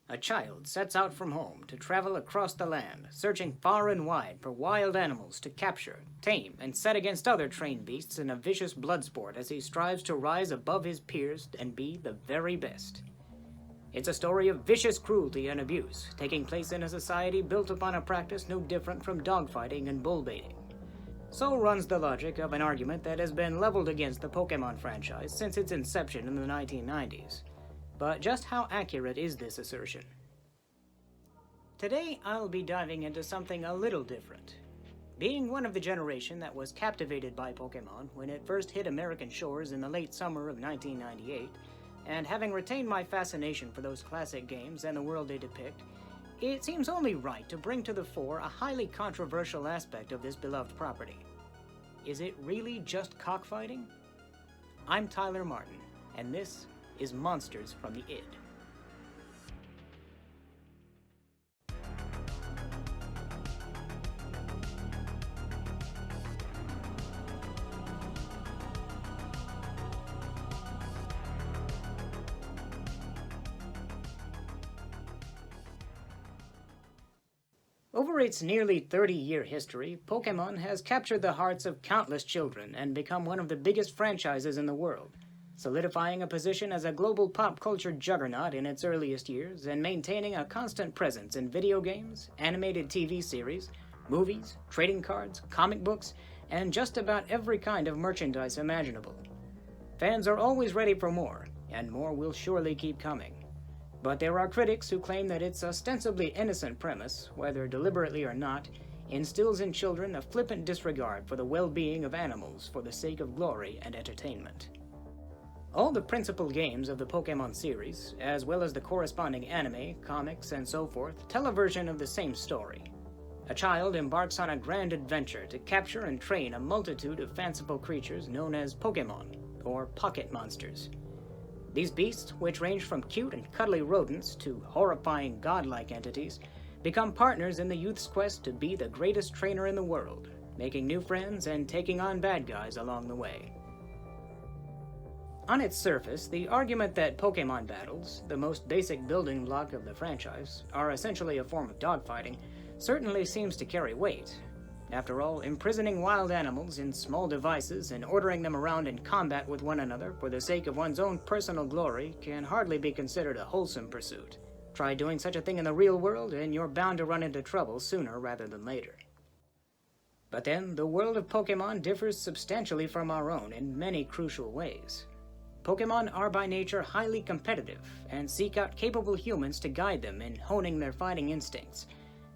A child sets out from home to travel across the land, searching far and wide for wild animals to capture, tame, and set against other trained beasts in a vicious blood sport as he strives to rise above his peers and be the very best. It's a story of vicious cruelty and abuse, taking place in a society built upon a practice no different from dogfighting and bullbaiting. So runs the logic of an argument that has been leveled against the Pokémon franchise since its inception in the 1990s. But just how accurate is this assertion? Today, I'll be diving into something a little different. Being one of the generation that was captivated by Pokémon when it first hit American shores in the late summer of 1998, and having retained my fascination for those classic games and the world they depict, it seems only right to bring to the fore a highly controversial aspect of this beloved property. Is it really just cockfighting? I'm Tyler Martin, and this is Monsters from the Id. Over its nearly 30-year history, Pokémon has captured the hearts of countless children and become one of the biggest franchises in the world, solidifying a position as a global pop culture juggernaut in its earliest years and maintaining a constant presence in video games, animated TV series, movies, trading cards, comic books, and just about every kind of merchandise imaginable. Fans are always ready for more, and more will surely keep coming. But there are critics who claim that its ostensibly innocent premise, whether deliberately or not, instills in children a flippant disregard for the well-being of animals for the sake of glory and entertainment. All the principal games of the Pokémon series, as well as the corresponding anime, comics, and so forth, tell a version of the same story. A child embarks on a grand adventure to capture and train a multitude of fanciful creatures known as Pokémon, or pocket monsters. These beasts, which range from cute and cuddly rodents to horrifying godlike entities, become partners in the youth's quest to be the greatest trainer in the world, making new friends and taking on bad guys along the way. On its surface, the argument that Pokémon battles, the most basic building block of the franchise, are essentially a form of dogfighting, certainly seems to carry weight. After all, imprisoning wild animals in small devices and ordering them around in combat with one another for the sake of one's own personal glory can hardly be considered a wholesome pursuit. Try doing such a thing in the real world and you're bound to run into trouble sooner rather than later. But then, the world of Pokémon differs substantially from our own in many crucial ways. Pokémon are by nature highly competitive and seek out capable humans to guide them in honing their fighting instincts,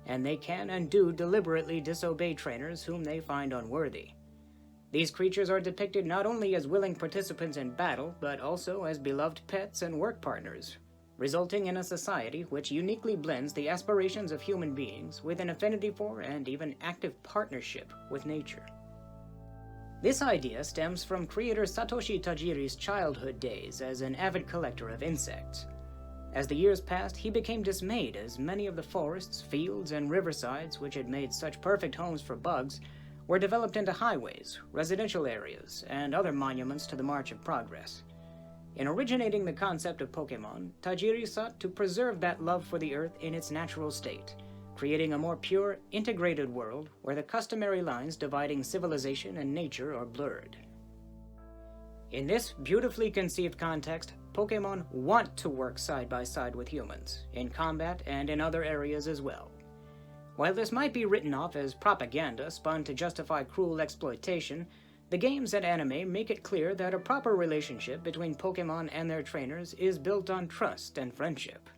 and they can and do deliberately disobey trainers whom they find unworthy. These creatures are depicted not only as willing participants in battle, but also as beloved pets and work partners, resulting in a society which uniquely blends the aspirations of human beings with an affinity for and even active partnership with nature. This idea stems from creator Satoshi Tajiri's childhood days as an avid collector of insects. As the years passed, he became dismayed as many of the forests, fields, and riversides which had made such perfect homes for bugs were developed into highways, residential areas, and other monuments to the march of progress. In originating the concept of Pokémon, Tajiri sought to preserve that love for the Earth in its natural state, creating a more pure, integrated world where the customary lines dividing civilization and nature are blurred. In this beautifully conceived context, Pokémon want to work side by side with humans, in combat and in other areas as well. While this might be written off as propaganda spun to justify cruel exploitation, the games and anime make it clear that a proper relationship between Pokémon and their trainers is built on trust and friendship.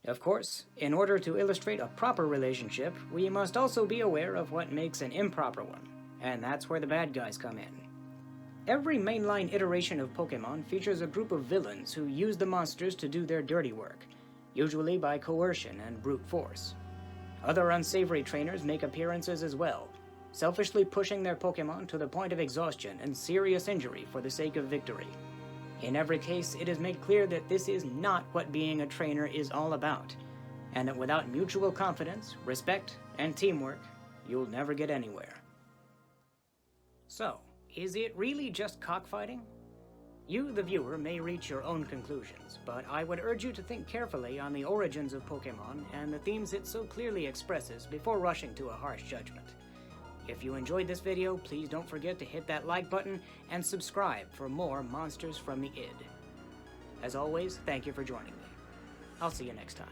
Of course, in order to illustrate a proper relationship, we must also be aware of what makes an improper one, and that's where the bad guys come in. Every mainline iteration of Pokémon features a group of villains who use the monsters to do their dirty work, usually by coercion and brute force. Other unsavory trainers make appearances as well, selfishly pushing their Pokémon to the point of exhaustion and serious injury for the sake of victory. In every case, it is made clear that this is not what being a trainer is all about, and that without mutual confidence, respect, and teamwork, you'll never get anywhere. So, is it really just cockfighting? You, the viewer, may reach your own conclusions, but I would urge you to think carefully on the origins of Pokémon and the themes it so clearly expresses before rushing to a harsh judgment. If you enjoyed this video, please don't forget to hit that like button and subscribe for more Monsters from the id. As always, thank you for joining me. I'll see you next time.